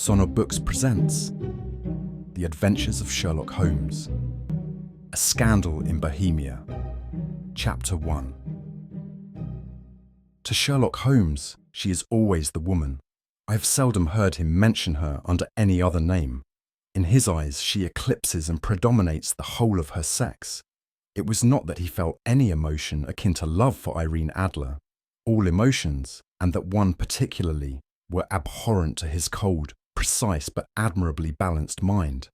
SonorBooks Presents The Adventures of Sherlock Holmes. A Scandal in Bohemia. Chapter 1. To Sherlock Holmes, she is always the woman. I have seldom heard him mention her under any other name. In his eyes, she eclipses and predominates the whole of her sex. It was not that he felt any emotion akin to love for Irene Adler. All emotions, and that one particularly, were abhorrent to his cold, precise but admirably balanced mind.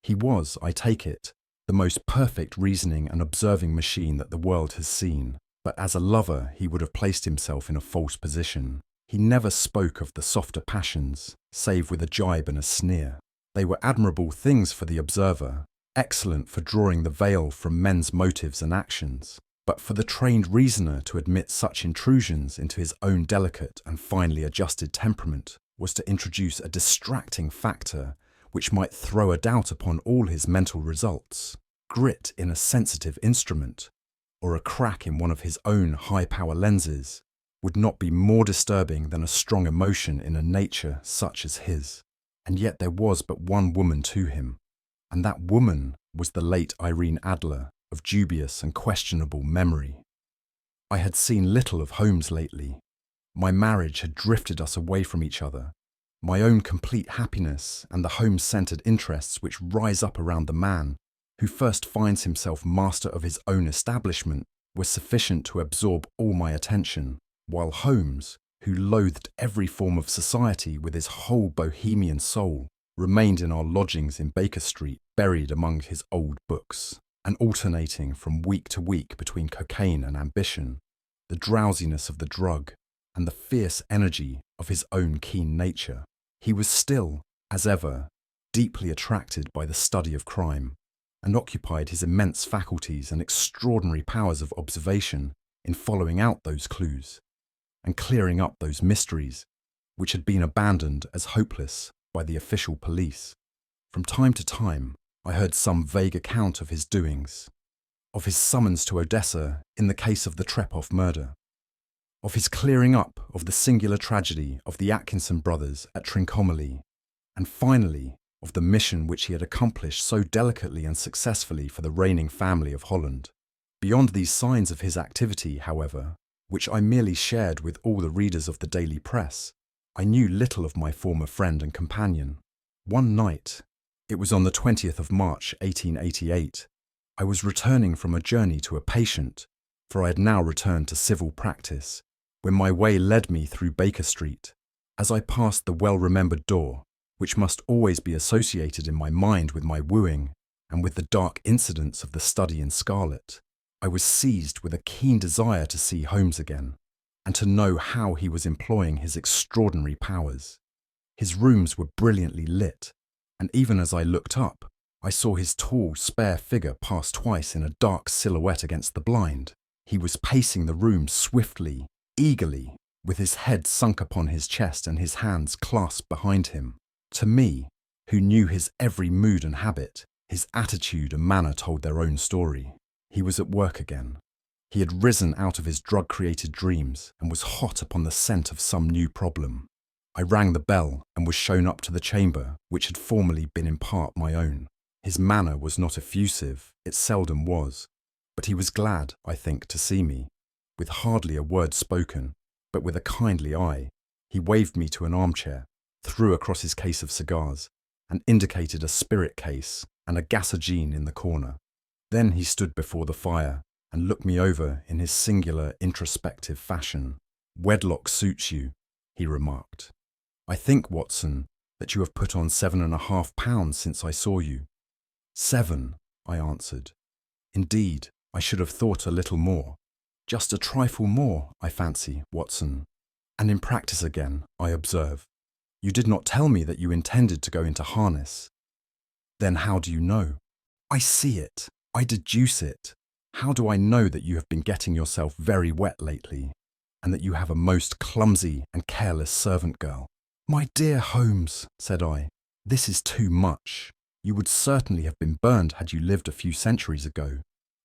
He was, I take it, the most perfect reasoning and observing machine that the world has seen, but as a lover he would have placed himself in a false position. He never spoke of the softer passions, save with a jibe and a sneer. They were admirable things for the observer, excellent for drawing the veil from men's motives and actions. But for the trained reasoner to admit such intrusions into his own delicate and finely adjusted temperament was to introduce a distracting factor which might throw a doubt upon all his mental results. Grit in a sensitive instrument, or a crack in one of his own high-power lenses, would not be more disturbing than a strong emotion in a nature such as his. And yet there was but one woman to him, and that woman was the late Irene Adler, of dubious and questionable memory. I had seen little of Holmes lately. My marriage had drifted us away from each other. My own complete happiness and the Holmes-centered interests which rise up around the man who first finds himself master of his own establishment were sufficient to absorb all my attention, while Holmes, who loathed every form of society with his whole Bohemian soul, remained in our lodgings in Baker Street, buried among his old books, and alternating from week to week between cocaine and ambition, the drowsiness of the drug, and the fierce energy of his own keen nature. He was still, as ever, deeply attracted by the study of crime, and occupied his immense faculties and extraordinary powers of observation in following out those clues, and clearing up those mysteries which had been abandoned as hopeless by the official police. From time to time, I heard some vague account of his doings, of his summons to Odessa in the case of the Trepoff murder, of his clearing up of the singular tragedy of the Atkinson brothers at Trincomalee, and finally of the mission which he had accomplished so delicately and successfully for the reigning family of Holland. Beyond these signs of his activity, however, which I merely shared with all the readers of the daily press, I knew little of my former friend and companion. One night, it was on the 20th of March 1888, I was returning from a journey to a patient, for I had now returned to civil practice, when my way led me through Baker Street. As I passed the well-remembered door, which must always be associated in my mind with my wooing and with the dark incidents of the study in scarlet, I was seized with a keen desire to see Holmes again, and to know how he was employing his extraordinary powers. His rooms were brilliantly lit, and even as I looked up, I saw his tall, spare figure pass twice in a dark silhouette against the blind. He was pacing the room swiftly, eagerly, with his head sunk upon his chest and his hands clasped behind him. To me, who knew his every mood and habit, his attitude and manner told their own story. He was at work again. He had risen out of his drug-created dreams and was hot upon the scent of some new problem. I rang the bell and was shown up to the chamber which had formerly been in part my own. His manner was not effusive, it seldom was, but he was glad, I think, to see me. With hardly a word spoken, but with a kindly eye, he waved me to an armchair, threw across his case of cigars, and indicated a spirit case and a gasogene in the corner. Then he stood before the fire and looked me over in his singular introspective fashion. "Wedlock suits you," he remarked. "I think, Watson, that you have put on 7.5 pounds since I saw you." "7," I answered. "Indeed, I should have thought a little more. Just a trifle more, I fancy, Watson. And in practice again, I observe. You did not tell me that you intended to go into harness." "Then how do you know?" "I see it. I deduce it. How do I know that you have been getting yourself very wet lately, and that you have a most clumsy and careless servant girl?" "My dear Holmes," said I, "this is too much. You would certainly have been burned had you lived a few centuries ago.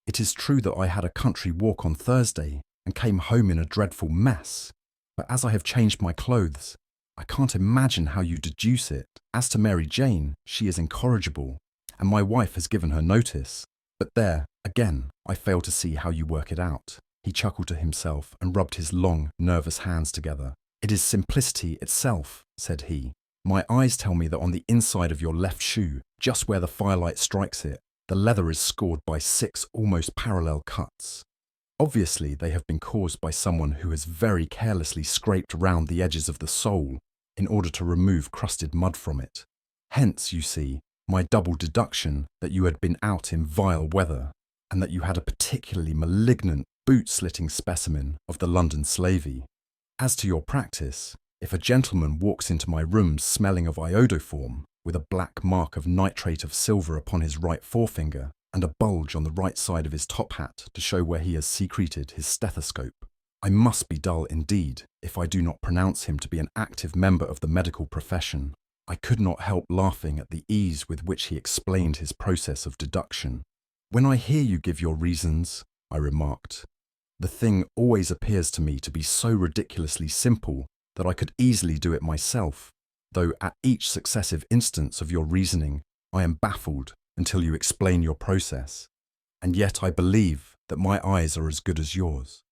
It is true that I had a country walk on Thursday and came home in a dreadful mess, but as I have changed my clothes, I can't imagine how you deduce it. As to Mary Jane, she is incorrigible, and my wife has given her notice. But there, again, I fail to see how you work it out." He chuckled to himself and rubbed his long, nervous hands together. "It is simplicity itself," said he. "My eyes tell me that on the inside of your left shoe, just where the firelight strikes it, the leather is scored by 6 almost parallel cuts. Obviously, they have been caused by someone who has very carelessly scraped round the edges of the sole in order to remove crusted mud from it. Hence, you see, my double deduction that you had been out in vile weather, and that you had a particularly malignant, boot-slitting specimen of the London slavey. As to your practice, if a gentleman walks into my rooms smelling of iodoform, with a black mark of nitrate of silver upon his right forefinger, and a bulge on the right side of his top hat to show where he has secreted his stethoscope, I must be dull indeed if I do not pronounce him to be an active member of the medical profession." I could not help laughing at the ease with which he explained his process of deduction. "When I hear you give your reasons," I remarked, "the thing always appears to me to be so ridiculously simple that I could easily do it myself, though at each successive instance of your reasoning I am baffled until you explain your process. And yet I believe that my eyes are as good as yours."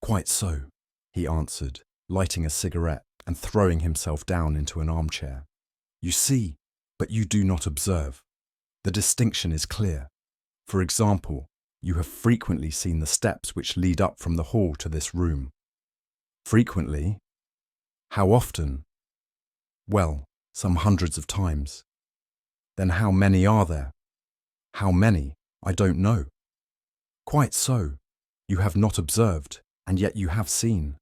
"Quite so," he answered, lighting a cigarette and throwing himself down into an armchair. "You see, but you do not observe. The distinction is clear. For example, you have frequently seen the steps which lead up from the hall to this room." "Frequently? How often?" "Well, some hundreds of times." "Then how many are there?" "How many? I don't know." "Quite so. You have not observed, and yet you have seen.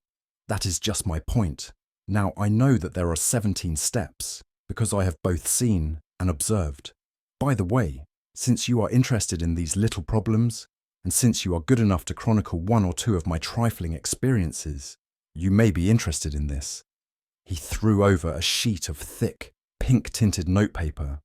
That is just my point. Now I know that there are 17 steps, because I have both seen and observed. By the way, since you are interested in these little problems, and since you are good enough to chronicle 1 or 2 of my trifling experiences, you may be interested in this." He threw over a sheet of thick, pink-tinted notepaper,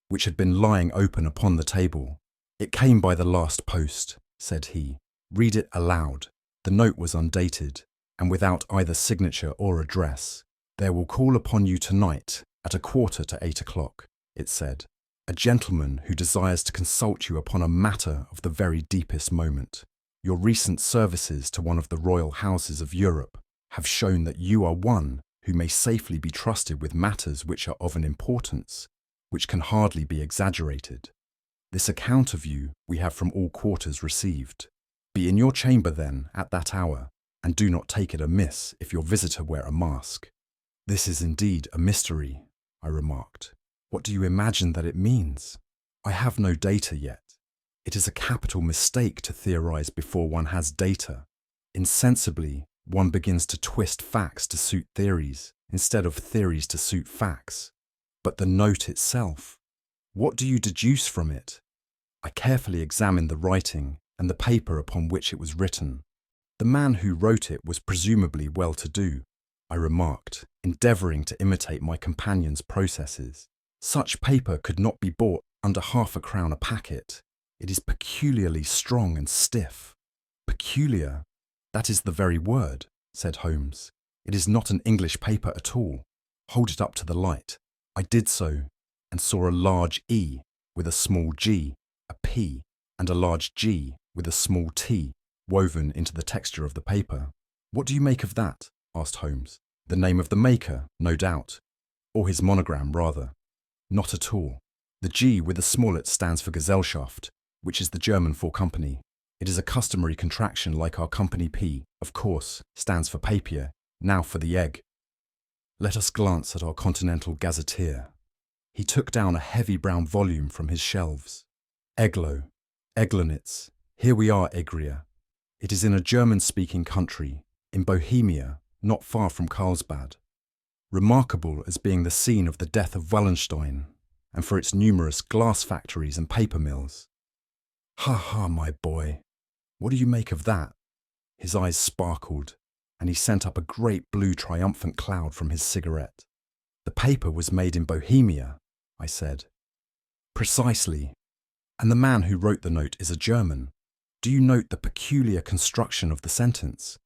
which had been lying open upon the table. "It came by the last post," said he. "Read it aloud." The note was undated, and without either signature or address. "There will call upon you tonight at 7:45, it said, "a gentleman who desires to consult you upon a matter of the very deepest moment. Your recent services to one of the royal houses of Europe have shown that you are one who may safely be trusted with matters which are of an importance which can hardly be exaggerated. This account of you we have from all quarters received. Be in your chamber then at that hour, and do not take it amiss if your visitor wear a mask." "This is indeed a mystery," I remarked. "What do you imagine that it means?" "I have no data yet. It is a capital mistake to theorize before one has data. Insensibly, one begins to twist facts to suit theories, instead of theories to suit facts. But the note itself, what do you deduce from it?" I carefully examined the writing and the paper upon which it was written. "The man who wrote it was presumably well-to-do," I remarked, endeavouring to imitate my companion's processes. "Such paper could not be bought under £0.50 a packet. It is peculiarly strong and stiff." "Peculiar? That is the very word," said Holmes. "It is not an English paper at all. Hold it up to the light." I did so, and saw a large E with a small g, a P, and a large G with a small t woven into the texture of the paper. "What do you make of that?" asked Holmes. "The name of the maker, no doubt. Or his monogram, rather." "Not at all. The G with the smallet stands for Gesellschaft, which is the German for company. It is a customary contraction like our company P, of course, stands for papier, now for the egg. Let us glance at our Continental Gazetteer." He took down a heavy brown volume from his shelves. "Eglo, Eglanitz. Here we are, Egria. It is in a German-speaking country, in Bohemia, not far from Carlsbad. Remarkable as being the scene of the death of Wallenstein, and for its numerous glass factories and paper mills." "Ha ha, my boy. What do you make of that?" His eyes sparkled, and he sent up a great blue triumphant cloud from his cigarette. "The paper was made in Bohemia," I said. "Precisely. And the man who wrote the note is a German. Do you note the peculiar construction of the sentence?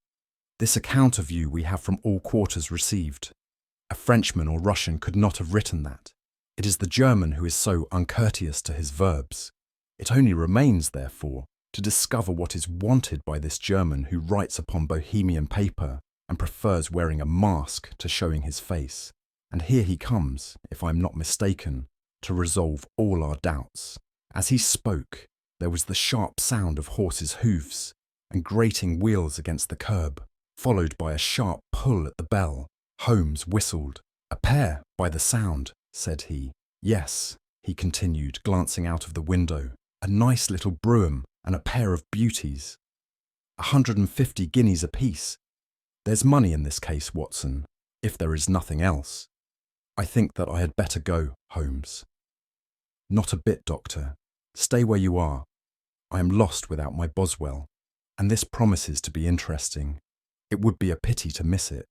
'This account of you we have from all quarters received.' A Frenchman or Russian could not have written that. It is the German who is so uncourteous to his verbs. It only remains, therefore, to discover what is wanted by this German who writes upon Bohemian paper and prefers wearing a mask to showing his face. And here he comes, if I am not mistaken, to resolve all our doubts. As he spoke, there was the sharp sound of horses' hoofs and grating wheels against the curb, followed by a sharp pull at the bell. Holmes whistled. "A pair, by the sound," said he. "Yes," he continued, glancing out of the window. "A nice little brougham and a pair of beauties. 150 guineas apiece. There's money in this case, Watson, if there is nothing else. I think that I had better go, Holmes." "Not a bit, Doctor. Stay where you are. I am lost without my Boswell, and this promises to be interesting. It would be a pity to miss it."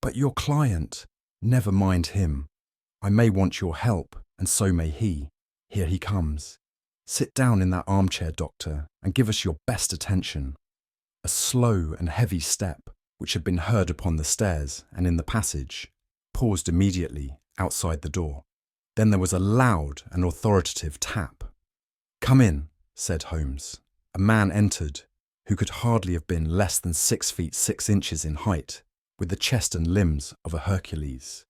"But your client—" "Never mind him. I may want your help, and so may he. Here he comes. Sit down in that armchair, Doctor, and give us your best attention." A slow and heavy step, which had been heard upon the stairs and in the passage, paused immediately outside the door. Then there was a loud and authoritative tap. "Come in," said Holmes. A man entered, who could hardly have been less than 6 feet 6 inches in height, with the chest and limbs of a Hercules.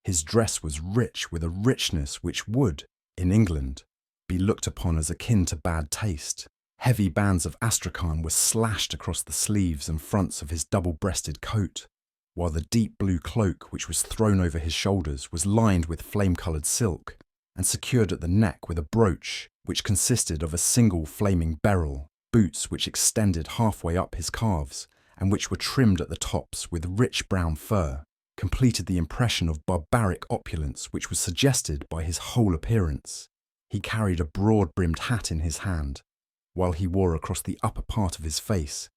His dress was rich with a richness which would, in England, be looked upon as akin to bad taste. Heavy bands of astrakhan were slashed across the sleeves and fronts of his double-breasted coat, while the deep blue cloak which was thrown over his shoulders was lined with flame-coloured silk and secured at the neck with a brooch which consisted of a single flaming beryl, boots which extended halfway up his calves and which were trimmed at the tops with rich brown fur, completed the impression of barbaric opulence which was suggested by his whole appearance. He carried a broad-brimmed hat in his hand, while he wore across the upper part of his face,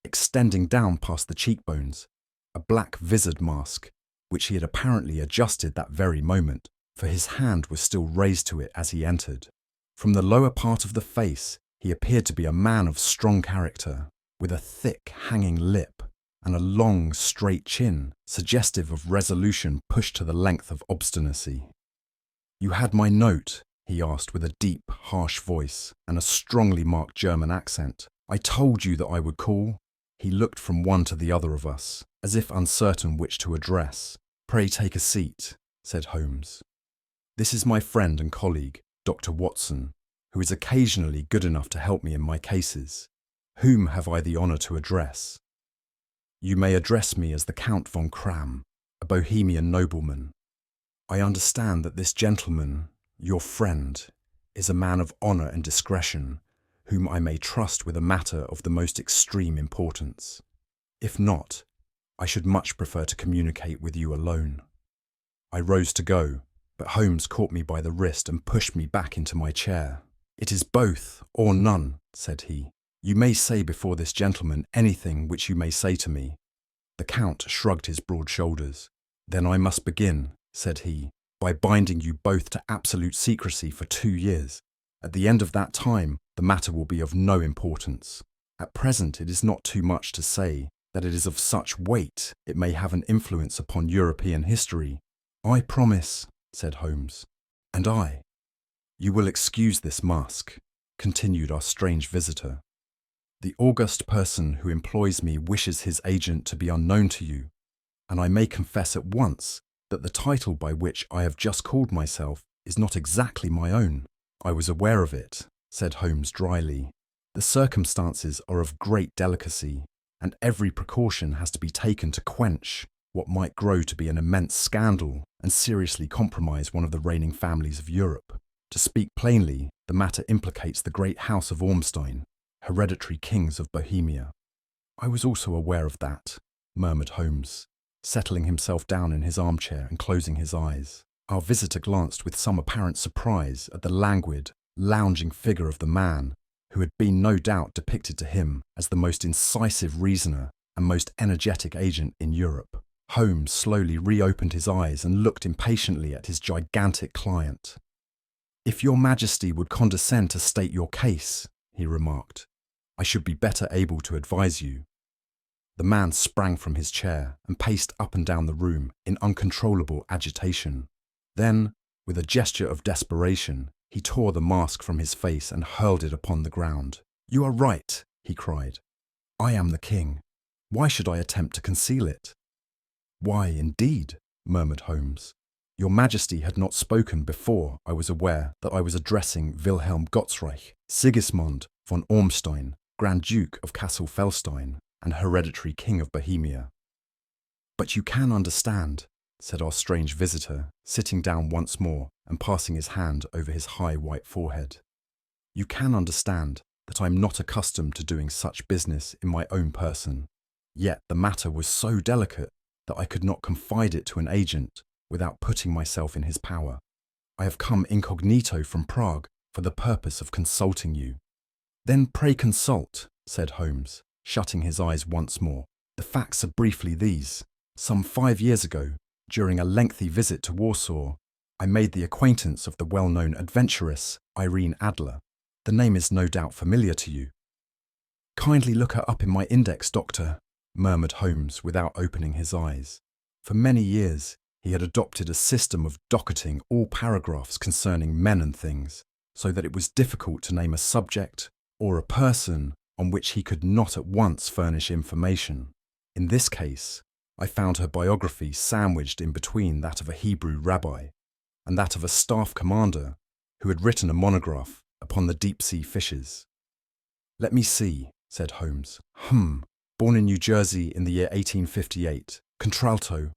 extending down past the cheekbones, a black vizard mask, which he had apparently adjusted that very moment, for his hand was still raised to it as he entered. From the lower part of the face, he appeared to be a man of strong character, with a thick, hanging lip and a long, straight chin, suggestive of resolution pushed to the length of obstinacy. "You had my note?" he asked with a deep, harsh voice and a strongly marked German accent. "I told you that I would call." He looked from one to the other of us, as if uncertain which to address. "Pray take a seat," said Holmes. "This is my friend and colleague, Dr. Watson, who is occasionally good enough to help me in my cases. Whom have I the honour to address?" "You may address me as the Count von Kram, a Bohemian nobleman. I understand that this gentleman, your friend, is a man of honour and discretion, whom I may trust with a matter of the most extreme importance. If not, I should much prefer to communicate with you alone." I rose to go, but Holmes caught me by the wrist and pushed me back into my chair. "It is both or none," said he. "You may say before this gentleman anything which you may say to me." The Count shrugged his broad shoulders. "Then I must begin," said he, "by binding you both to absolute secrecy for 2 years. At the end of that time, the matter will be of no importance. At present, it is not too much to say that it is of such weight it may have an influence upon European history." "I promise," said Holmes. "And I." "You will excuse this mask," continued our strange visitor. "The august person who employs me wishes his agent to be unknown to you, and I may confess at once that the title by which I have just called myself is not exactly my own." "I was aware of it," said Holmes dryly. "The circumstances are of great delicacy, and every precaution has to be taken to quench what might grow to be an immense scandal and seriously compromise one of the reigning families of Europe. To speak plainly, the matter implicates the great house of Ormstein, hereditary kings of Bohemia." "I was also aware of that," murmured Holmes, settling himself down in his armchair and closing his eyes. Our visitor glanced with some apparent surprise at the languid, lounging figure of the man, who had been no doubt depicted to him as the most incisive reasoner and most energetic agent in Europe. Holmes slowly reopened his eyes and looked impatiently at his gigantic client. "If your Majesty would condescend to state your case," he remarked, "I should be better able to advise you." The man sprang from his chair and paced up and down the room in uncontrollable agitation. Then, with a gesture of desperation, he tore the mask from his face and hurled it upon the ground. "You are right," he cried. "I am the king. Why should I attempt to conceal it?" "Why, indeed," murmured Holmes. "Your Majesty had not spoken before I was aware that I was addressing Wilhelm Gottsreich, Sigismund von Ormstein, Grand Duke of Kassel-Felstein, and hereditary King of Bohemia." "But you can understand," said our strange visitor, sitting down once more and passing his hand over his high white forehead. "You can understand that I am not accustomed to doing such business in my own person. Yet the matter was so delicate that I could not confide it to an agent without putting myself in his power. I have come incognito from Prague for the purpose of consulting you." "Then pray consult," said Holmes, shutting his eyes once more. "The facts are briefly these. Some 5 years ago, during a lengthy visit to Warsaw, I made the acquaintance of the well-known adventuress Irene Adler. The name is no doubt familiar to you." "Kindly look her up in my index, Doctor," murmured Holmes without opening his eyes. For many years, he had adopted a system of docketing all paragraphs concerning men and things, so that it was difficult to name a subject or a person on which he could not at once furnish information. In this case, I found her biography sandwiched in between that of a Hebrew rabbi and that of a staff commander who had written a monograph upon the deep-sea fishes. "Let me see," said Holmes. Born in New Jersey in the year 1858. Contralto,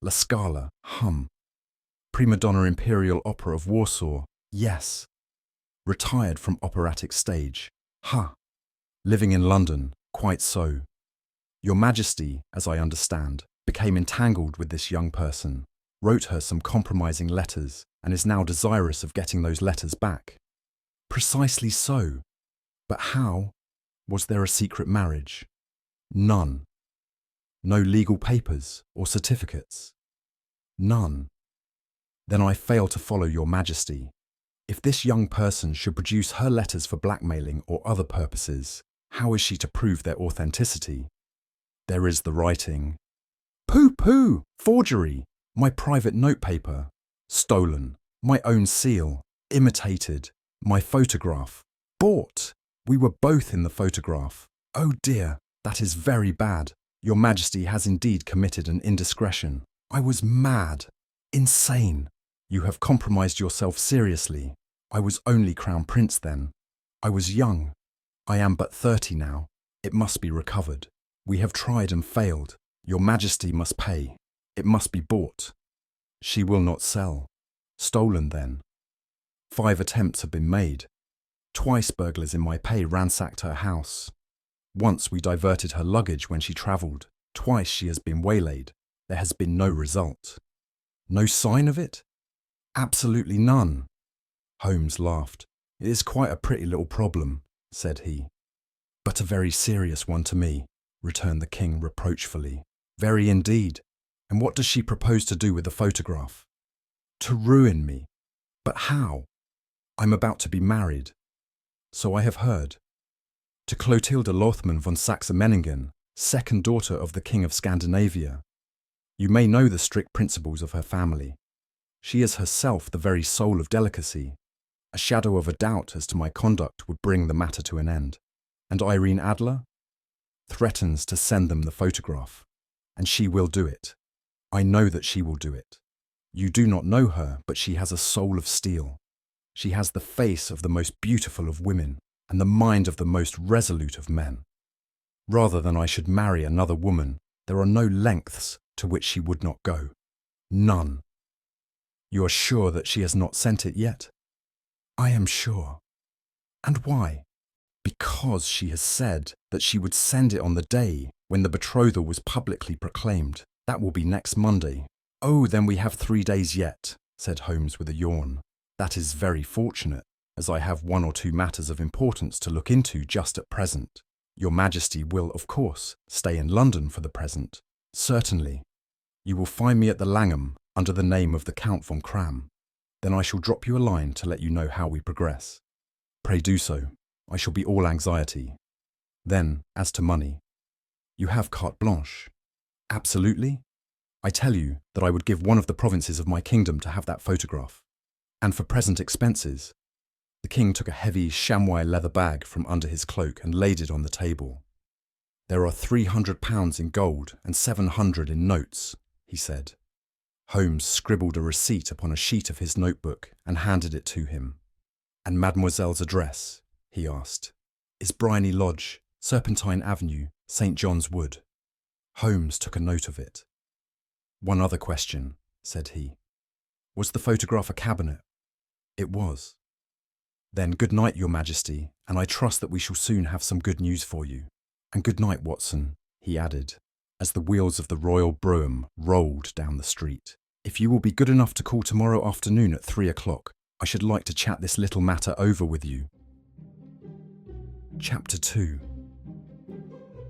La Scala, Prima donna Imperial Opera of Warsaw, yes. Retired from operatic stage, Living in London, quite so. Your Majesty, as I understand, became entangled with this young person, wrote her some compromising letters, and is now desirous of getting those letters back." "Precisely so. But how? Was there a secret marriage?" "None." "No legal papers or certificates?" "None." "Then I fail to follow your Majesty. If this young person should produce her letters for blackmailing or other purposes, how is she to prove their authenticity?" "There is the writing." "Pooh! Forgery! My private notepaper. Stolen. My own seal. Imitated. My photograph. Bought. We were both in the photograph. Oh dear, that is very bad. Your Majesty has indeed committed an indiscretion. I was mad. Insane. You have compromised yourself seriously. I was only Crown Prince then. I was young. I am but 30 now. It must be recovered. We have tried and failed. Your Majesty must pay. It must be bought." "She will not sell." "Stolen then." 5 attempts have been made. Twice burglars in my pay ransacked her house. Once we diverted her luggage when she travelled. Twice she has been waylaid. There has been no result." "No sign of it?" "Absolutely none." Holmes laughed. "It is quite a pretty little problem," said he. "But a very serious one to me," returned the king reproachfully. "Very indeed. And what does she propose to do with the photograph?" "To ruin me." "But how?" "I'm about to be married." "So I have heard." "To Clotilde Lothman von Saxe-Meiningen, second daughter of the King of Scandinavia. You may know the strict principles of her family. She is herself the very soul of delicacy. A shadow of a doubt as to my conduct would bring the matter to an end. And Irene Adler? Threatens to send them the photograph. And she will do it. I know that she will do it. You do not know her, but she has a soul of steel. She has the face of the most beautiful of women and the mind of the most resolute of men. Rather than I should marry another woman, there are no lengths to which she would not go. None. You are sure that she has not sent it yet?" "I am sure." "And why?" "Because she has said that she would send it on the day when the betrothal was publicly proclaimed. That will be next Monday." "Oh, then we have 3 days yet," said Holmes with a yawn. "That is very fortunate, as I have 1 or 2 matters of importance to look into just at present. Your Majesty will, of course, stay in London for the present." "Certainly. You will find me at the Langham under the name of the Count von Cram. Then I shall drop you a line to let you know how we progress." "Pray do so. I shall be all anxiety. Then, as to money." You have carte blanche. Absolutely. I tell you that I would give one of the provinces of my kingdom to have that photograph. And for present expenses. The king took a heavy chamois leather bag from under his cloak and laid it on the table. There are £300 in gold and 700 in notes, he said. Holmes scribbled a receipt upon a sheet of his notebook and handed it to him. And Mademoiselle's address, he asked, is Bryony Lodge, Serpentine Avenue, St. John's Wood. Holmes took a note of it. One other question, said he. Was the photograph a cabinet? It was. Then good night, Your Majesty, and I trust that we shall soon have some good news for you. And good night, Watson, he added, as the wheels of the royal brougham rolled down the street. If you will be good enough to call tomorrow afternoon at 3 o'clock, I should like to chat this little matter over with you. Chapter 2.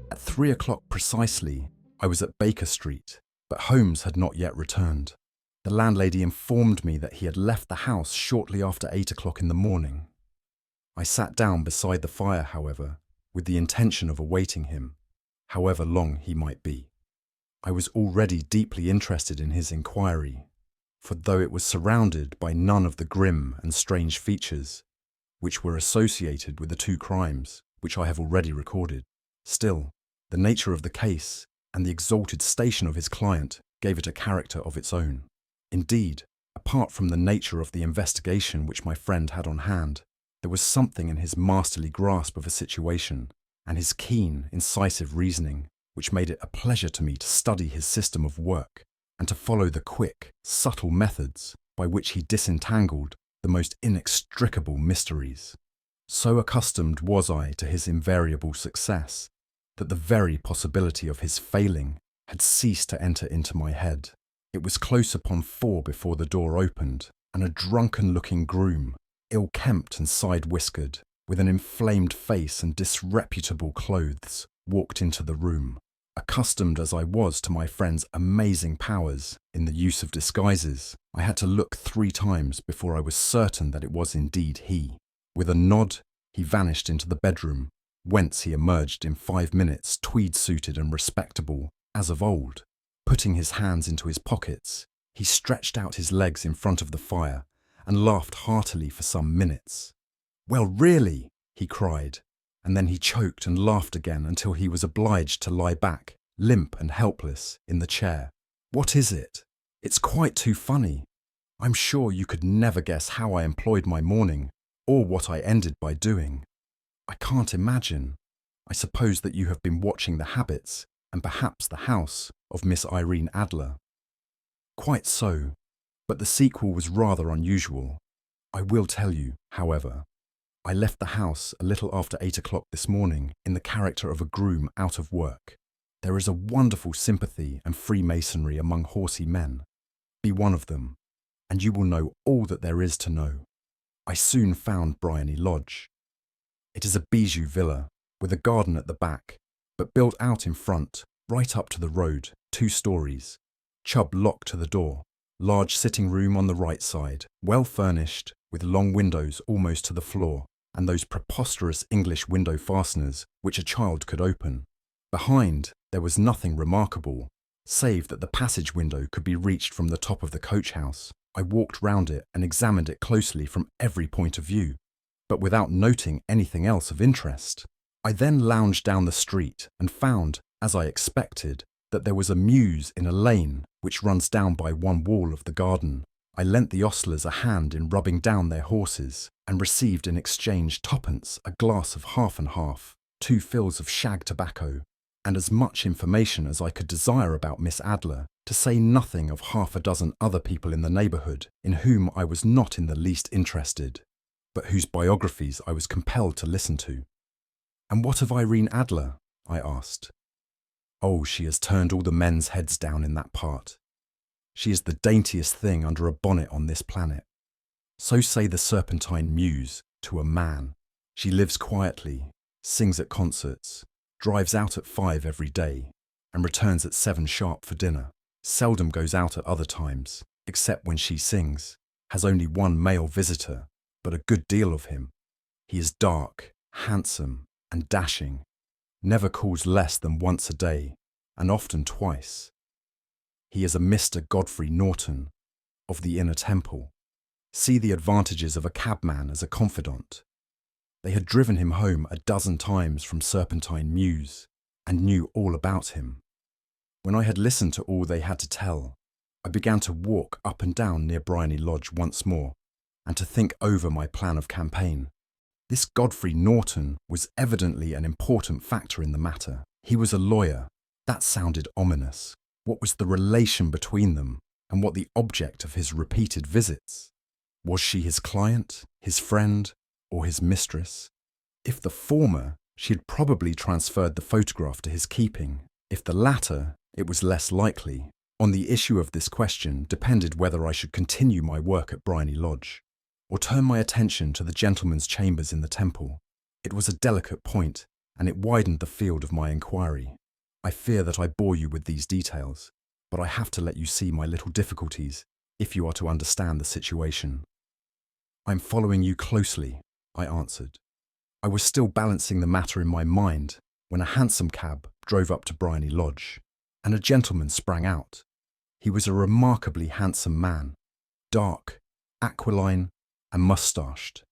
At 3 o'clock precisely, I was at Baker Street, but Holmes had not yet returned. The landlady informed me that he had left the house shortly after 8 o'clock in the morning. I sat down beside the fire, however, with the intention of awaiting him, however long he might be. I was already deeply interested in his inquiry, for though it was surrounded by none of the grim and strange features which were associated with the two crimes which I have already recorded, still, the nature of the case and the exalted station of his client gave it a character of its own. Indeed, apart from the nature of the investigation which my friend had on hand, there was something in his masterly grasp of a situation and his keen, incisive reasoning which made it a pleasure to me to study his system of work and to follow the quick, subtle methods by which he disentangled the most inextricable mysteries. So accustomed was I to his invariable success that the very possibility of his failing had ceased to enter into my head. It was close upon 4 before the door opened, and a drunken-looking groom, ill-kempt and side-whiskered, with an inflamed face and disreputable clothes, walked into the room. Accustomed as I was to my friend's amazing powers in the use of disguises, I had to look 3 times before I was certain that it was indeed he. With a nod, he vanished into the bedroom, whence he emerged in 5 minutes, tweed-suited and respectable, as of old. Putting his hands into his pockets, he stretched out his legs in front of the fire and laughed heartily for some minutes. "Well, really," he cried, and then he choked and laughed again until he was obliged to lie back, limp and helpless, in the chair. "What is it? It's quite too funny. I'm sure you could never guess how I employed my morning, or what I ended by doing. I can't imagine. I suppose that you have been watching the habits, and perhaps the house, of Miss Irene Adler." "Quite so, but the sequel was rather unusual. I will tell you, however. I left the house a little after 8 o'clock this morning in the character of a groom out of work. There is a wonderful sympathy and freemasonry among horsey men. Be one of them, and you will know all that there is to know. I soon found Bryony Lodge. It is a bijou villa, with a garden at the back, but built out in front, right up to the road, 2 stories. Chubb lock to the door, large sitting room on the right side, well furnished, with long windows almost to the floor, and those preposterous English window fasteners which a child could open. Behind, there was nothing remarkable, save that the passage window could be reached from the top of the coach house. I walked round it and examined it closely from every point of view, but without noting anything else of interest. I then lounged down the street and found, as I expected, that there was a mews in a lane which runs down by one wall of the garden. I lent the ostlers a hand in rubbing down their horses, and received in exchange 2d, a glass of half and half, 2 fills of shag tobacco, and as much information as I could desire about Miss Adler, to say nothing of 6 other people in the neighbourhood in whom I was not in the least interested, but whose biographies I was compelled to listen to. "And what of Irene Adler?" I asked. "Oh, she has turned all the men's heads down in that part. She is the daintiest thing under a bonnet on this planet. So say the Serpentine Mews to a man. She lives quietly, sings at concerts, drives out at 5 every day, and returns at 7 sharp for dinner. Seldom goes out at other times, except when she sings, has only 1 male visitor, but a good deal of him. He is dark, handsome, and dashing. never calls less than once a day, and often twice. He is a Mr. Godfrey Norton, of the Inner Temple. See the advantages of a cabman as a confidant. They had driven him home a dozen times from Serpentine Mews, and knew all about him. When I had listened to all they had to tell, I began to walk up and down near Bryony Lodge once more, and to think over my plan of campaign. This Godfrey Norton was evidently an important factor in the matter. He was a lawyer. That sounded ominous. What was the relation between them, and what the object of his repeated visits? Was she his client, his friend, or his mistress? If the former, she had probably transferred the photograph to his keeping. If the latter, it was less likely. On the issue of this question depended whether I should continue my work at Bryony Lodge, or turn my attention to the gentleman's chambers in the Temple. It was a delicate point, and it widened the field of my inquiry. I fear that I bore you with these details, but I have to let you see my little difficulties if you are to understand the situation. "I'm following you closely," I answered. I was still balancing the matter in my mind when a hansom cab drove up to Bryony Lodge, and a gentleman sprang out. He was a remarkably handsome man, dark, aquiline, and moustached,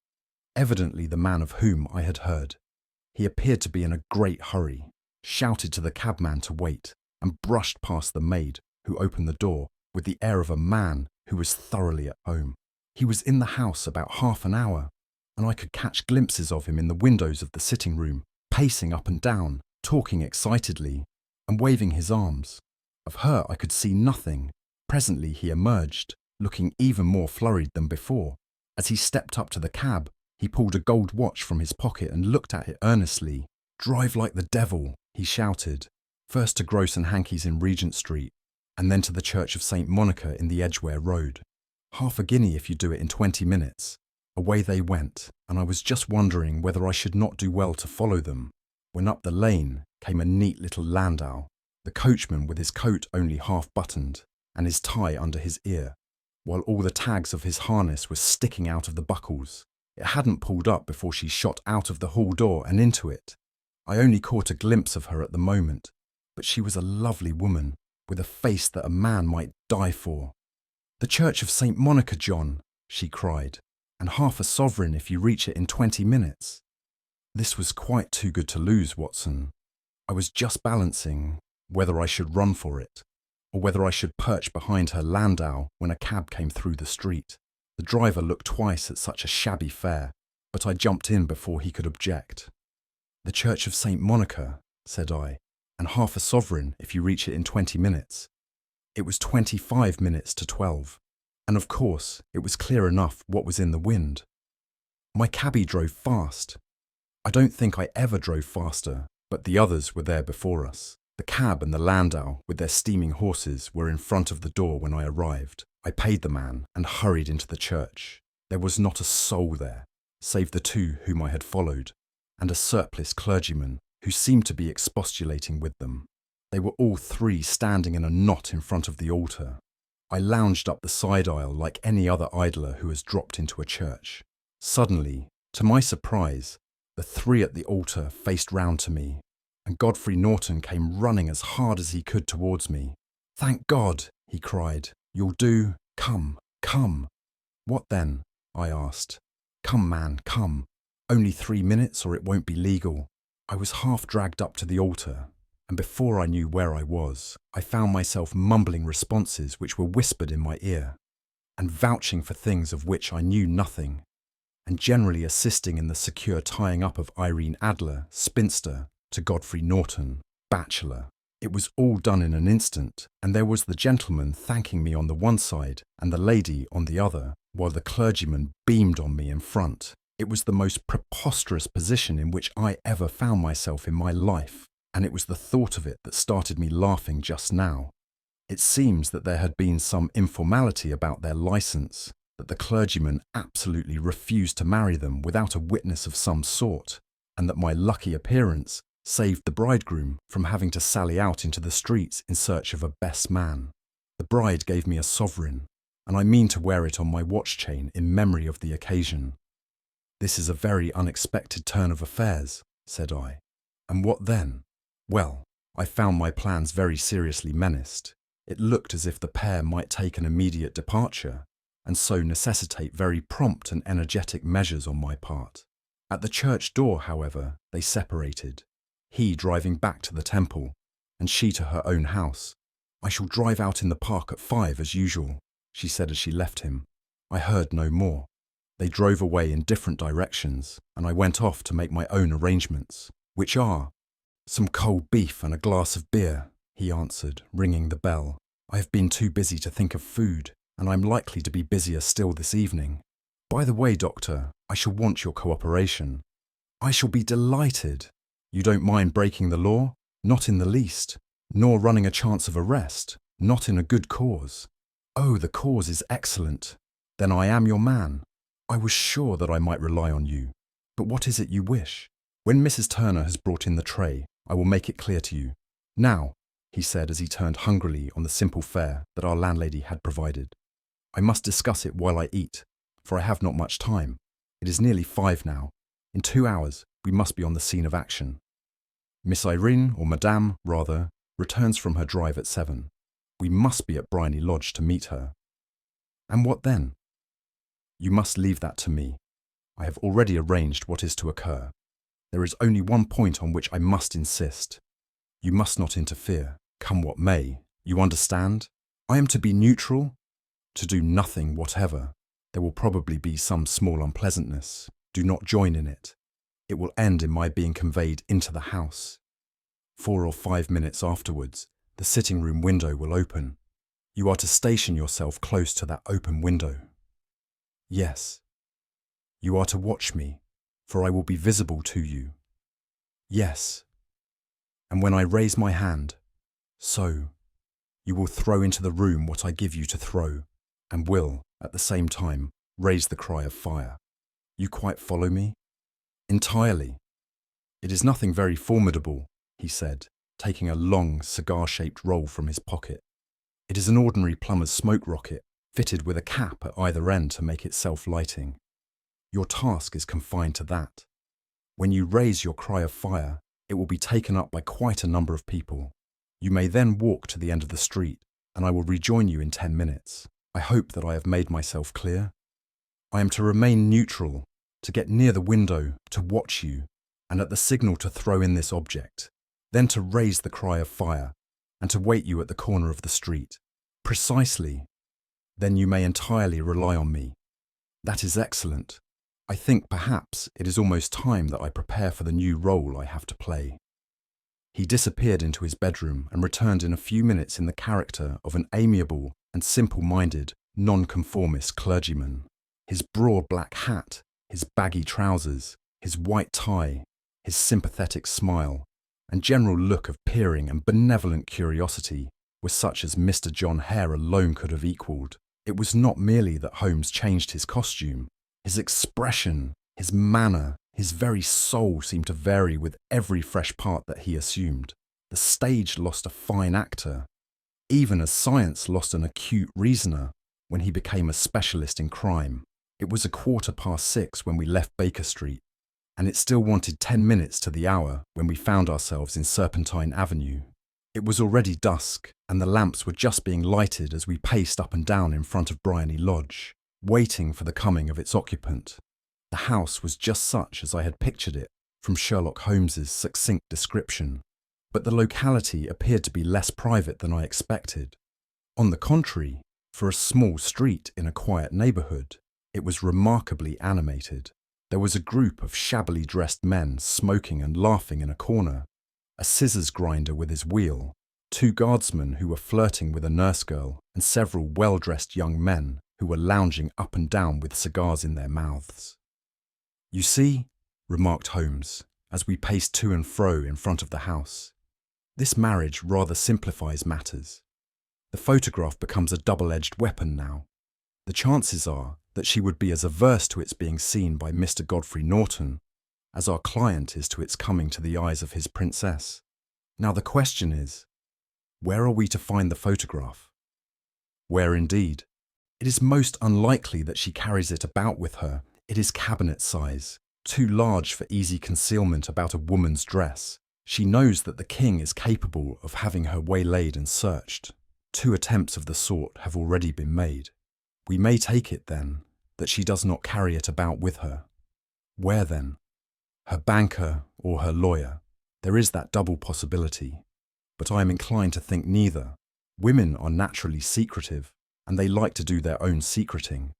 evidently the man of whom I had heard. He appeared to be in a great hurry, shouted to the cabman to wait, and brushed past the maid, who opened the door with the air of a man who was thoroughly at home. He was in the house about half an hour, and I could catch glimpses of him in the windows of the sitting room, pacing up and down, talking excitedly, and waving his arms. Of her I could see nothing. Presently he emerged, looking even more flurried than before. As he stepped up to the cab, he pulled a gold watch from his pocket and looked at it earnestly. "Drive like the devil," he shouted, first to Gross and Hankey's in Regent Street, and then to the Church of St. Monica in the Edgware Road. "Half a guinea if you do it in 20 minutes. Away they went, and I was just wondering whether I should not do well to follow them, when up the lane came a neat little landau, the coachman with his coat only half buttoned, and his tie under his ear, while all the tags of his harness were sticking out of the buckles. It hadn't pulled up before she shot out of the hall door and into it. I only caught a glimpse of her at the moment, but she was a lovely woman, with a face that a man might die for. "The Church of St. Monica, John," she cried, "and half a sovereign if you reach it in 20 minutes. This was quite too good to lose, Watson. I was just balancing whether I should run for it, or whether I should perch behind her landau when a cab came through the street. The driver looked twice at such a shabby fare, but I jumped in before he could object. "The Church of St. Monica," said I, "and half a sovereign if you reach it in 20 minutes. It was 25 minutes to 12, and of course it was clear enough what was in the wind. My cabby drove fast. I don't think I ever drove faster, but the others were there before us. The cab and the landau, with their steaming horses, were in front of the door when I arrived. I paid the man and hurried into the church. There was not a soul there, save the two whom I had followed, and a surpliced clergyman who seemed to be expostulating with them. They were all three standing in a knot in front of the altar. I lounged up the side aisle like any other idler who has dropped into a church. Suddenly, to my surprise, the three at the altar faced round to me, and Godfrey Norton came running as hard as he could towards me. "Thank God," he cried. "You'll do. Come, come." "What then?" I asked. "Come, man, come. Only 3 minutes or it won't be legal." I was half dragged up to the altar, and before I knew where I was, I found myself mumbling responses which were whispered in my ear, and vouching for things of which I knew nothing, and generally assisting in the secure tying up of Irene Adler, spinster, to Godfrey Norton, bachelor. It was all done in an instant, and there was the gentleman thanking me on the one side and the lady on the other, while the clergyman beamed on me in front. It was the most preposterous position in which I ever found myself in my life, and it was the thought of it that started me laughing just now. It seems that there had been some informality about their licence, that the clergyman absolutely refused to marry them without a witness of some sort, and that my lucky appearance saved the bridegroom from having to sally out into the streets in search of a best man. The bride gave me a sovereign, and I mean to wear it on my watch chain in memory of the occasion. "This is a very unexpected turn of affairs," said I, And what then? Well, I found my plans very seriously menaced. It looked as if the pair might take an immediate departure, and so necessitate very prompt and energetic measures on my part. At the church door, however, they separated, he driving back to the temple, and she to her own house. "I shall drive out in the park at 5 as usual," she said as she left him. I heard no more. They drove away in different directions, and I went off to make my own arrangements, which are some cold beef and a glass of beer, he answered, ringing the bell. "I have been too busy to think of food, and I'm likely to be busier still this evening. By the way, Doctor, I shall want your cooperation." "I shall be delighted." "You don't mind breaking the law?" "Not in the least." "Nor running a chance of arrest?" "Not in a good cause." "Oh, the cause is excellent. Then I am your man. I was sure that I might rely on you. But what is it you wish? When Mrs. Turner has brought in the tray, I will make it clear to you. Now," he said as he turned hungrily on the simple fare that our landlady had provided, "I must discuss it while I eat, for I have not much time. It is nearly 5 now. In 2 hours, we must be on the scene of action. Miss Irene, or Madame, rather, returns from her drive at 7. We must be at Bryony Lodge to meet her." "And what then?" "You must leave that to me. I have already arranged what is to occur. There is only one point on which I must insist. You must not interfere, come what may. You understand? I am to be neutral, to do nothing whatever. There will probably be some small unpleasantness. Do not join in it. It will end in my being conveyed into the house. 4 or 5 minutes afterwards, the sitting-room window will open. You are to station yourself close to that open window." "Yes." "You are to watch me, for I will be visible to you." "Yes." "And when I raise my hand, so, you will throw into the room what I give you to throw, and will, at the same time, raise the cry of fire. You quite follow me?" "Entirely." "It is nothing very formidable," he said, taking a long, cigar-shaped roll from his pocket. "It is an ordinary plumber's smoke rocket, fitted with a cap at either end to make it self-lighting. Your task is confined to that. When you raise your cry of fire, it will be taken up by quite a number of people. You may then walk to the end of the street, and I will rejoin you in 10 minutes. I hope that I have made myself clear. I am to remain neutral, to get near the window, to watch you, and at the signal to throw in this object, then to raise the cry of fire, and to wait you at the corner of the street." "Precisely. Then you may entirely rely on me." "That is excellent. I think, perhaps, it is almost time that I prepare for the new role I have to play." He disappeared into his bedroom and returned in a few minutes in the character of an amiable and simple-minded, nonconformist clergyman. His broad black hat, his baggy trousers, his white tie, his sympathetic smile, and general look of peering and benevolent curiosity were such as Mr. John Hare alone could have equalled. It was not merely that Holmes changed his costume. His expression, his manner, his very soul seemed to vary with every fresh part that he assumed. The stage lost a fine actor, even as science lost an acute reasoner when he became a specialist in crime. It was 6:15 when we left Baker Street, and it still wanted 10 minutes to the hour when we found ourselves in Serpentine Avenue. It was already dusk, and the lamps were just being lighted as we paced up and down in front of Bryony Lodge, waiting for the coming of its occupant. The house was just such as I had pictured it from Sherlock Holmes's succinct description, but the locality appeared to be less private than I expected. On the contrary, for a small street in a quiet neighbourhood, it was remarkably animated. There was a group of shabbily dressed men smoking and laughing in a corner, a scissors grinder with his wheel, 2 guardsmen who were flirting with a nurse girl, and several well-dressed young men who were lounging up and down with cigars in their mouths. "You see," remarked Holmes, as we paced to and fro in front of the house, "this marriage rather simplifies matters. The photograph becomes a double-edged weapon now. The chances are that she would be as averse to its being seen by Mr. Godfrey Norton as our client is to its coming to the eyes of his princess. Now the question is, where are we to find the photograph? Where indeed? It is most unlikely that she carries it about with her. It is cabinet size, too large for easy concealment about a woman's dress. She knows that the king is capable of having her waylaid and searched. 2 attempts of the sort have already been made. We may take it, then, that she does not carry it about with her. Where, then? Her banker or her lawyer? There is that double possibility. But I am inclined to think neither. Women are naturally secretive, and they like to do their own secreting.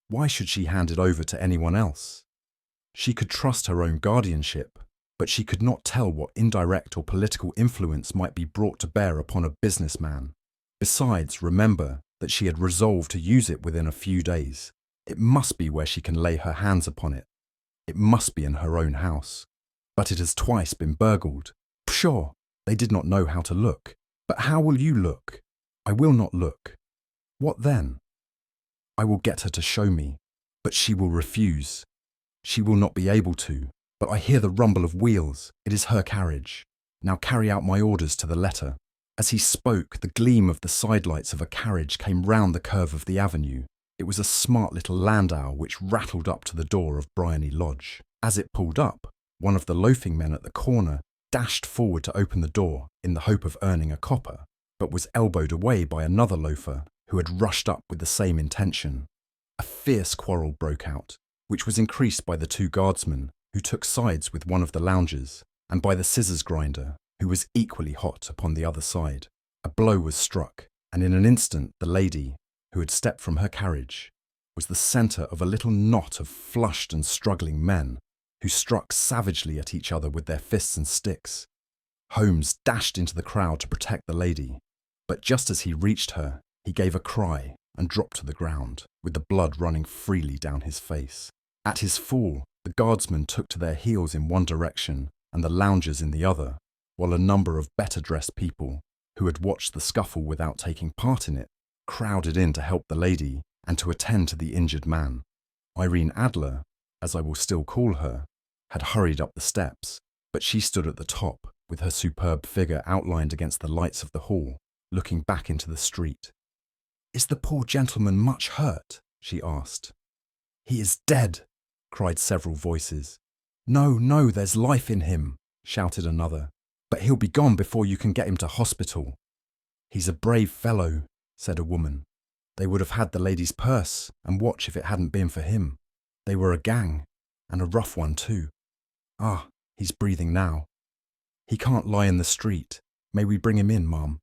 Why should she hand it over to anyone else? She could trust her own guardianship, but she could not tell what indirect or political influence might be brought to bear upon a businessman. Besides, remember that she had resolved to use it within a few days. It must be where she can lay her hands upon it. It must be in her own house. But it has twice been burgled. Pshaw! They did not know how to look. But how will you look? I will not look. What then? I will get her to show me, but she will refuse. She will not be able to, but I hear the rumble of wheels. It is her carriage. Now carry out my orders to the letter. As he spoke, the gleam of the sidelights of a carriage came round the curve of the avenue. It was a smart little landau which rattled up to the door of Briony Lodge. As it pulled up, one of the loafing men at the corner dashed forward to open the door in the hope of earning a copper, but was elbowed away by another loafer who had rushed up with the same intention. A fierce quarrel broke out, which was increased by the 2 guardsmen who took sides with one of the loungers, and by the scissors grinder, who was equally hot upon the other side. A blow was struck, and in an instant the lady, who had stepped from her carriage, was the centre of a little knot of flushed and struggling men, who struck savagely at each other with their fists and sticks. Holmes dashed into the crowd to protect the lady, but just as he reached her, he gave a cry and dropped to the ground, with the blood running freely down his face. At his fall, the guardsmen took to their heels in one direction and the loungers in the other, while a number of better-dressed people, who had watched the scuffle without taking part in it, crowded in to help the lady and to attend to the injured man. Irene Adler, as I will still call her, had hurried up the steps, but she stood at the top, with her superb figure outlined against the lights of the hall, looking back into the street. "Is the poor gentleman much hurt?" she asked. "He is dead," cried several voices. "No, no, there's life in him," shouted another. "But he'll be gone before you can get him to hospital." "He's a brave fellow," said a woman. "They would have had the lady's purse and watch if it hadn't been for him. They were a gang, and a rough one too. Ah, he's breathing now. He can't lie in the street. May we bring him in, ma'am?"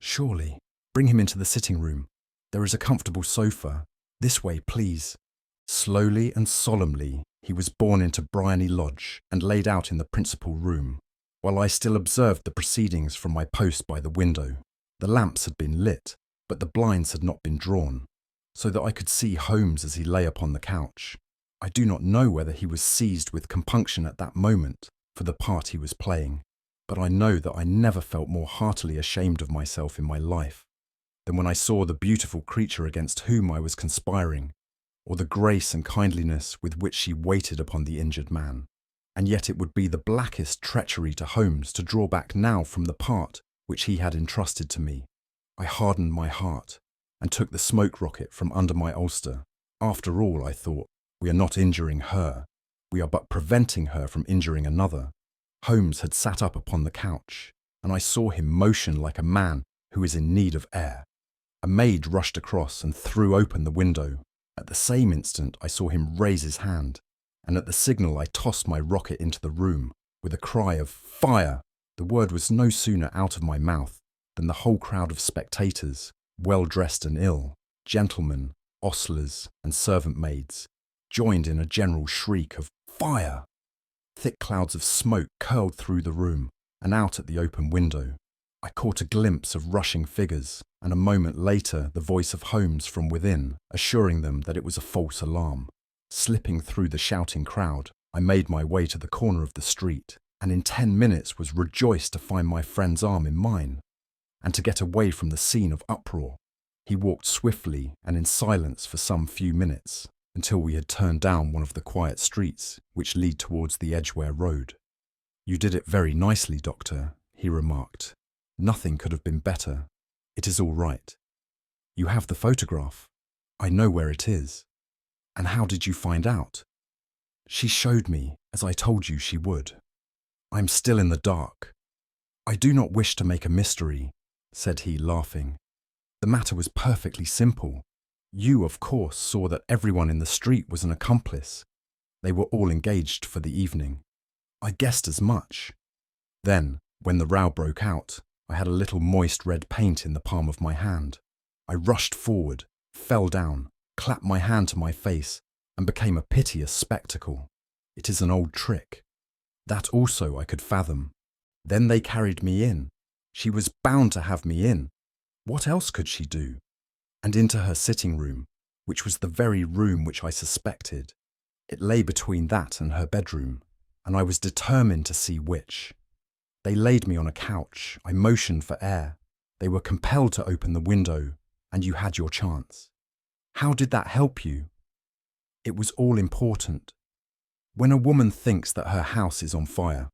"Surely. Bring him into the sitting room. There is a comfortable sofa. This way, please." Slowly and solemnly he was borne into Briony Lodge and laid out in the principal room, while I still observed the proceedings from my post by the window. The lamps had been lit, but the blinds had not been drawn, so that I could see Holmes as he lay upon the couch. I do not know whether he was seized with compunction at that moment for the part he was playing, but I know that I never felt more heartily ashamed of myself in my life than when I saw the beautiful creature against whom I was conspiring, or the grace and kindliness with which she waited upon the injured man. And yet it would be the blackest treachery to Holmes to draw back now from the part which he had entrusted to me. I hardened my heart and took the smoke rocket from under my ulster. After all, I thought, we are not injuring her. We are but preventing her from injuring another. Holmes had sat up upon the couch, and I saw him motion like a man who is in need of air. A maid rushed across and threw open the window. At the same instant I saw him raise his hand, and at the signal I tossed my rocket into the room, with a cry of "Fire!" The word was no sooner out of my mouth than the whole crowd of spectators, well-dressed and ill, gentlemen, ostlers, and servant-maids, joined in a general shriek of "Fire!" Thick clouds of smoke curled through the room and out at the open window. I caught a glimpse of rushing figures, and a moment later the voice of Holmes from within, assuring them that it was a false alarm. Slipping through the shouting crowd, I made my way to the corner of the street, and in 10 minutes was rejoiced to find my friend's arm in mine, and to get away from the scene of uproar. He walked swiftly and in silence for some few minutes, until we had turned down one of the quiet streets which lead towards the Edgware Road. "You did it very nicely, Doctor," he remarked. "Nothing could have been better. It is all right. You have the photograph. I know where it is. And how did you find out?" "She showed me, as I told you she would. I am still in the dark. "I do not wish to make a mystery," said he, laughing. "The matter was perfectly simple. You, of course, saw that everyone in the street was an accomplice. They were all engaged for the evening. I guessed as much. Then, when the row broke out, I had a little moist red paint in the palm of my hand. I rushed forward, fell down, clapped my hand to my face, and became a piteous spectacle. It is an old trick. That also I could fathom. Then they carried me in. She was bound to have me in. What else could she do? And into her sitting room, which was the very room which I suspected. It lay between that and her bedroom, and I was determined to see which. They laid me on a couch. I motioned for air. They were compelled to open the window, and you had your chance. How did that help you? It was all important. When a woman thinks that her house is on fire,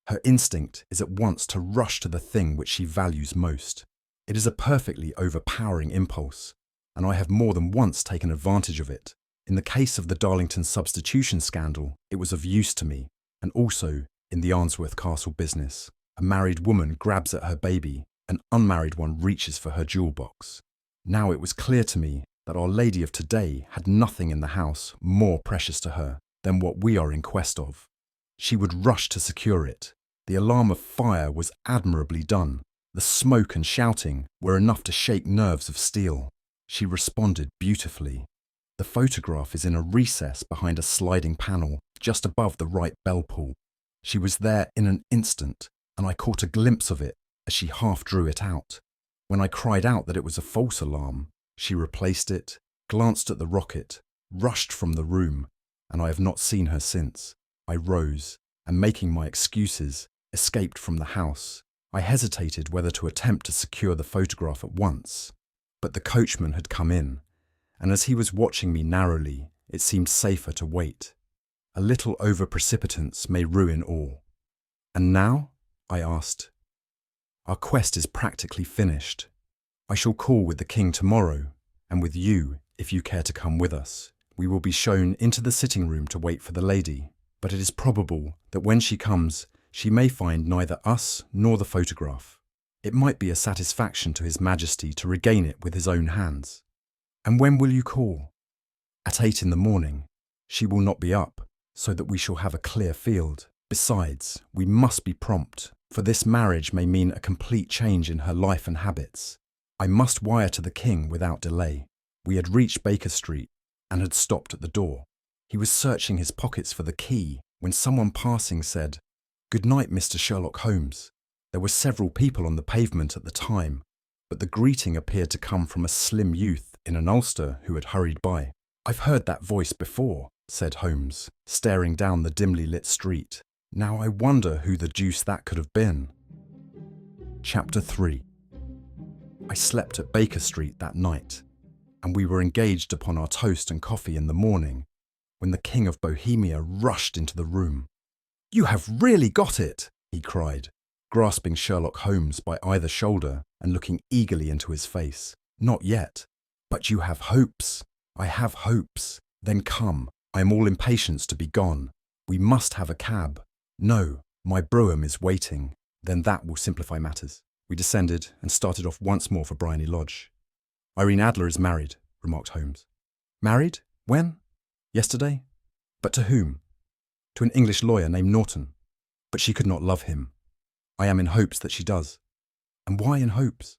her instinct is at once to rush to the thing which she values most. It is a perfectly overpowering impulse, and I have more than once taken advantage of it. In the case of the Darlington substitution scandal, it was of use to me, and also in the Arnsworth Castle business. A married woman grabs at her baby, an unmarried one reaches for her jewel box. Now it was clear to me that Our Lady of today had nothing in the house more precious to her than what we are in quest of. She would rush to secure it. The alarm of fire was admirably done. The smoke and shouting were enough to shake nerves of steel. She responded beautifully. The photograph is in a recess behind a sliding panel just above the right bell pull. She was there in an instant, and I caught a glimpse of it as she half drew it out. When I cried out that it was a false alarm, she replaced it, glanced at the rocket, rushed from the room, and I have not seen her since. I rose, and making my excuses, escaped from the house. I hesitated whether to attempt to secure the photograph at once, but the coachman had come in, and as he was watching me narrowly, it seemed safer to wait. A little over-precipitance may ruin all. "And now?" I asked. "Our quest is practically finished. I shall call with the king tomorrow, and with you, if you care to come with us. We will be shown into the sitting room to wait for the lady, but it is probable that when she comes, she may find neither us nor the photograph. It might be a satisfaction to His Majesty to regain it with his own hands." "And when will you call?" "At 8 in the morning. She will not be up, so that we shall have a clear field. Besides, we must be prompt, for this marriage may mean a complete change in her life and habits. I must wire to the king without delay." We had reached Baker Street and had stopped at the door. He was searching his pockets for the key when someone passing said, "Good night, Mr. Sherlock Holmes." There were several people on the pavement at the time, but the greeting appeared to come from a slim youth in an ulster who had hurried by. "I've heard that voice before," said Holmes, staring down the dimly lit street. "Now I wonder who the deuce that could have been." Chapter 3. I slept at Baker Street that night, and we were engaged upon our toast and coffee in the morning, when the King of Bohemia rushed into the room. "You have really got it," he cried, grasping Sherlock Holmes by either shoulder and looking eagerly into his face. "Not yet. But you have hopes." "I have hopes." "Then come. I am all impatience to be gone. We must have a cab." "No, my brougham is waiting." "Then that will simplify matters." We descended and started off once more for Bryony Lodge. "Irene Adler is married," remarked Holmes. "Married? When?" "Yesterday." "But to whom?" "To an English lawyer named Norton. But she could not love him." "I am in hopes that she does." "And why in hopes?"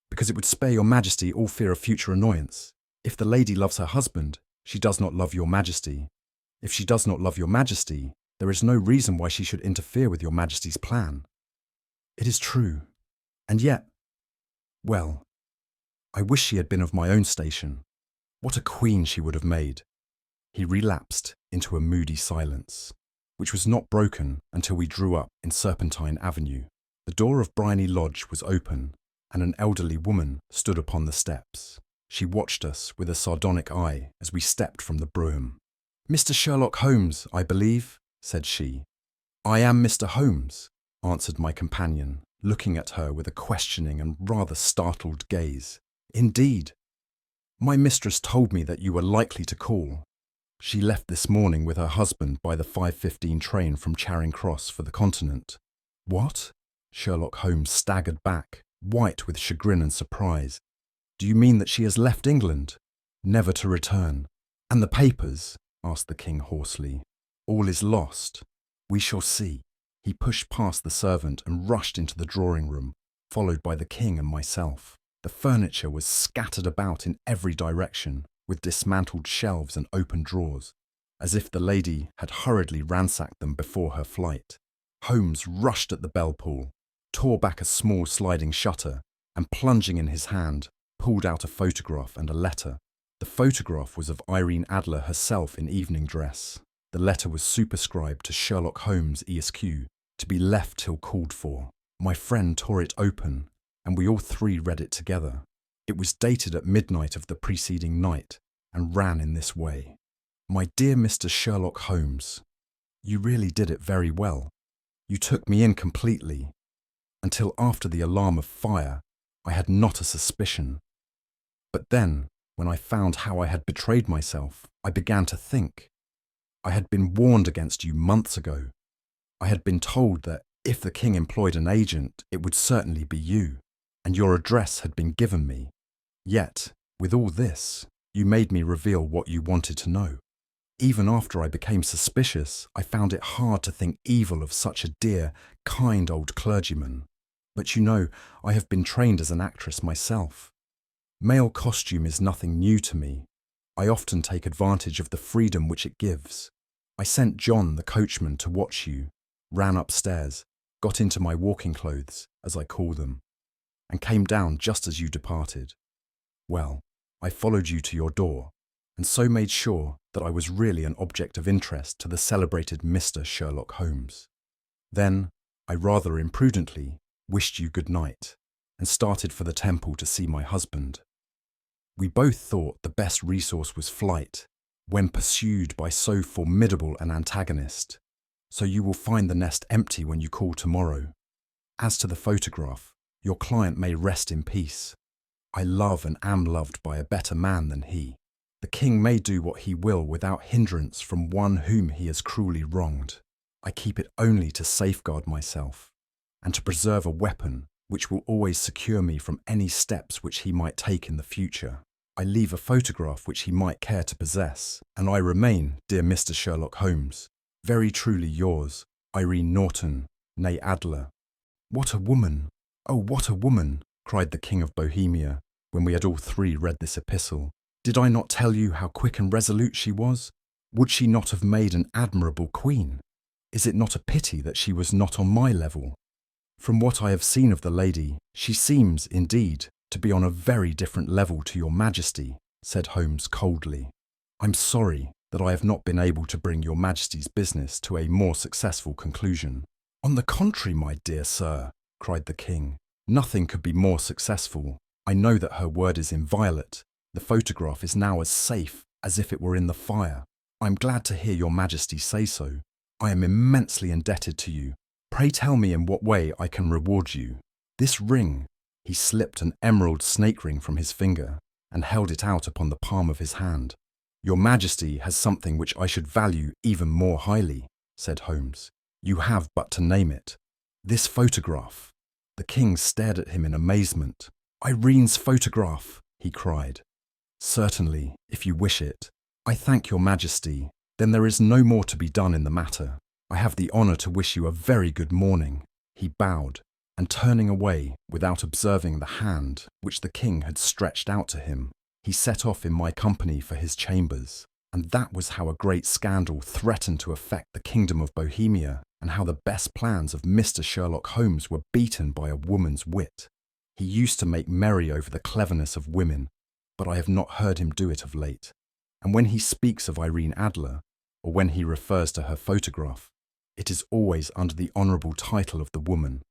"Because it would spare your Majesty all fear of future annoyance. If the lady loves her husband, she does not love your Majesty. If she does not love your Majesty, there is no reason why she should interfere with your Majesty's plan." "It is true. And yet, well, I wish she had been of my own station. What a queen she would have made." He relapsed into a moody silence, which was not broken until we drew up in Serpentine Avenue. The door of Bryony Lodge was open, and an elderly woman stood upon the steps. She watched us with a sardonic eye as we stepped from the brougham. "Mr. Sherlock Holmes, I believe," said she. "I am Mr. Holmes," answered my companion, looking at her with a questioning and rather startled gaze. "Indeed. My mistress told me that you were likely to call. She left this morning with her husband by the 5:15 train from Charing Cross for the Continent." "What? Sherlock Holmes staggered back, white with chagrin and surprise. "Do you mean that she has left England, never to return? And the papers?" asked the king hoarsely. "All is lost. We shall see." He pushed past the servant and rushed into the drawing room, followed by the king and myself. The furniture was scattered about in every direction, with dismantled shelves and open drawers, as if the lady had hurriedly ransacked them before her flight. Holmes rushed at the bell pull, tore back a small sliding shutter, and plunging in his hand, pulled out a photograph and a letter. The photograph was of Irene Adler herself in evening dress. The letter was superscribed to Sherlock Holmes ESQ, to be left till called for. My friend tore it open, and we all three read it together. It was dated at midnight of the preceding night, and ran in this way. "My dear Mr. Sherlock Holmes, you really did it very well. You took me in completely. Until after the alarm of fire, I had not a suspicion. But then, when I found how I had betrayed myself, I began to think. I had been warned against you months ago. I had been told that if the king employed an agent, it would certainly be you, and your address had been given me. Yet, with all this, you made me reveal what you wanted to know. Even after I became suspicious, I found it hard to think evil of such a dear, kind old clergyman. But you know, I have been trained as an actress myself. Male costume is nothing new to me. I often take advantage of the freedom which it gives. I sent John, the coachman, to watch you, ran upstairs, got into my walking clothes, as I call them, and came down just as you departed. Well, I followed you to your door, and so made sure that I was really an object of interest to the celebrated Mr. Sherlock Holmes. Then, I rather imprudently wished you good night, and started for the temple to see my husband. We both thought the best resource was flight, when pursued by so formidable an antagonist, so you will find the nest empty when you call tomorrow. As to the photograph, your client may rest in peace. I love and am loved by a better man than he. The king may do what he will without hindrance from one whom he has cruelly wronged. I keep it only to safeguard myself, and to preserve a weapon which will always secure me from any steps which he might take in the future. I leave a photograph which he might care to possess, and I remain, dear Mr. Sherlock Holmes, very truly yours, Irene Norton, née Adler." "What a woman! Oh, what a woman!" cried the King of Bohemia, when we had all three read this epistle. "Did I not tell you how quick and resolute she was? Would she not have made an admirable queen? Is it not a pity that she was not on my level? From what I have seen of the lady, she seems, indeed, to be on a very different level to your Majesty," said Holmes coldly. "I'm sorry that I have not been able to bring your Majesty's business to a more successful conclusion." "On the contrary, my dear sir," cried the king, "nothing could be more successful. I know that her word is inviolate. The photograph is now as safe as if it were in the fire. I'm glad to hear your Majesty say so. I am immensely indebted to you. Pray tell me in what way I can reward you. This ring," he slipped an emerald snake ring from his finger and held it out upon the palm of his hand. "Your Majesty has something which I should value even more highly," said Holmes. "You have but to name it. This photograph." The king stared at him in amazement. "Irene's photograph!" he cried. "Certainly, if you wish it. I thank your Majesty. Then there is no more to be done in the matter. I have the honour to wish you a very good morning." He bowed, and turning away, without observing the hand which the king had stretched out to him, he set off in my company for his chambers. And that was how a great scandal threatened to affect the kingdom of Bohemia, and how the best plans of Mr. Sherlock Holmes were beaten by a woman's wit. He used to make merry over the cleverness of women, but I have not heard him do it of late. And when he speaks of Irene Adler, or when he refers to her photograph, it is always under the honourable title of the woman.